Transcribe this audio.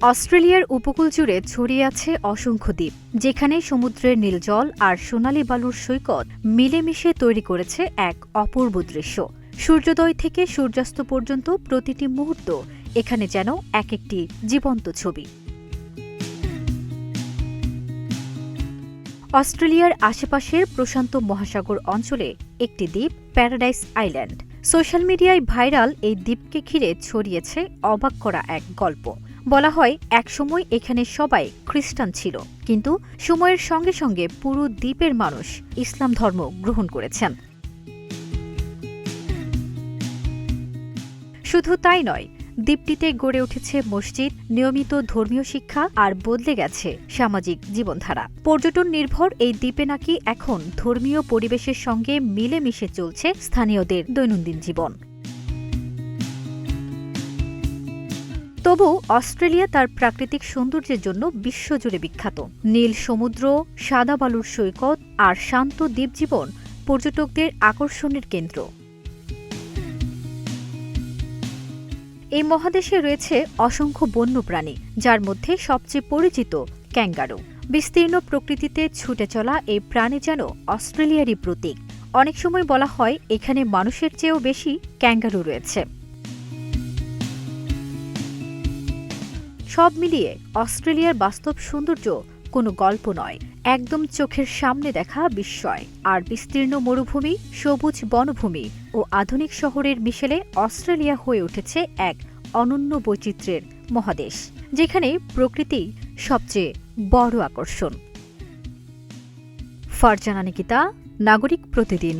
অস্ট্রেলিয়ার উপকূল জুড়ে ছড়িয়ে আছে অসংখ্য দ্বীপ, যেখানে সমুদ্রের নীল জল আর সোনালি বালুর সৈকত মিলেমিশে তৈরি করেছে এক অপূর্ব দৃশ্য। সূর্যোদয় থেকে সূর্যাস্ত পর্যন্ত প্রতিটি মুহূর্ত এখানে যেন এক একটি জীবন্ত ছবি। অস্ট্রেলিয়ার আশেপাশের প্রশান্ত মহাসাগর অঞ্চলে একটি দ্বীপ প্যারাডাইস আইল্যান্ড। সোশ্যাল মিডিয়ায় ভাইরাল এই দ্বীপকে ঘিরে ছড়িয়েছে অবাক করা এক গল্প। বলা হয়, একসময় এখানে সবাই খ্রিস্টান ছিল, কিন্তু সময়ের সঙ্গে সঙ্গে পুরো দ্বীপের মানুষ ইসলাম ধর্ম গ্রহণ করেছেন। শুধু তাই নয়, দ্বীপটিতে গড়ে উঠেছে মসজিদ, নিয়মিত ধর্মীয় শিক্ষা আর বদলে গেছে সামাজিক জীবনধারা। পর্যটন নির্ভর এই দ্বীপে নাকি এখন ধর্মীয় পরিবেশের সঙ্গে মিলেমিশে চলছে স্থানীয়দের দৈনন্দিন জীবন। তবু অস্ট্রেলিয়া তার প্রাকৃতিক সৌন্দর্যের জন্য বিশ্বজুড়ে বিখ্যাত। নীল সমুদ্র, সাদা বালুর সৈকত আর শান্ত দ্বীপজীবন পর্যটকদের আকর্ষণের কেন্দ্র। এই মহাদেশে রয়েছে অসংখ্য বন্যপ্রাণী, যার মধ্যে সবচেয়ে পরিচিত ক্যাঙ্গারু। বিস্তীর্ণ প্রকৃতিতে ছুটে চলা এই প্রাণী যেন অস্ট্রেলিয়ারই প্রতীক। অনেক সময় বলা হয়, এখানে মানুষের চেয়েও বেশি ক্যাঙ্গারু রয়েছে। সব মিলিয়ে অস্ট্রেলিয়ার বাস্তব সৌন্দর্য কোনো গল্প নয়, একদম চোখের সামনে দেখা বিস্ময়। আর বিস্তীর্ণ মরুভূমি, সবুজ বনভূমি ও আধুনিক শহরের মিশেলে অস্ট্রেলিয়া হয়ে উঠেছে এক অনন্য বৈচিত্র্যের মহাদেশ, যেখানে প্রকৃতি সবচেয়ে বড় আকর্ষণ। ফারজানা নিকিতা, নাগরিক প্রতিদিন।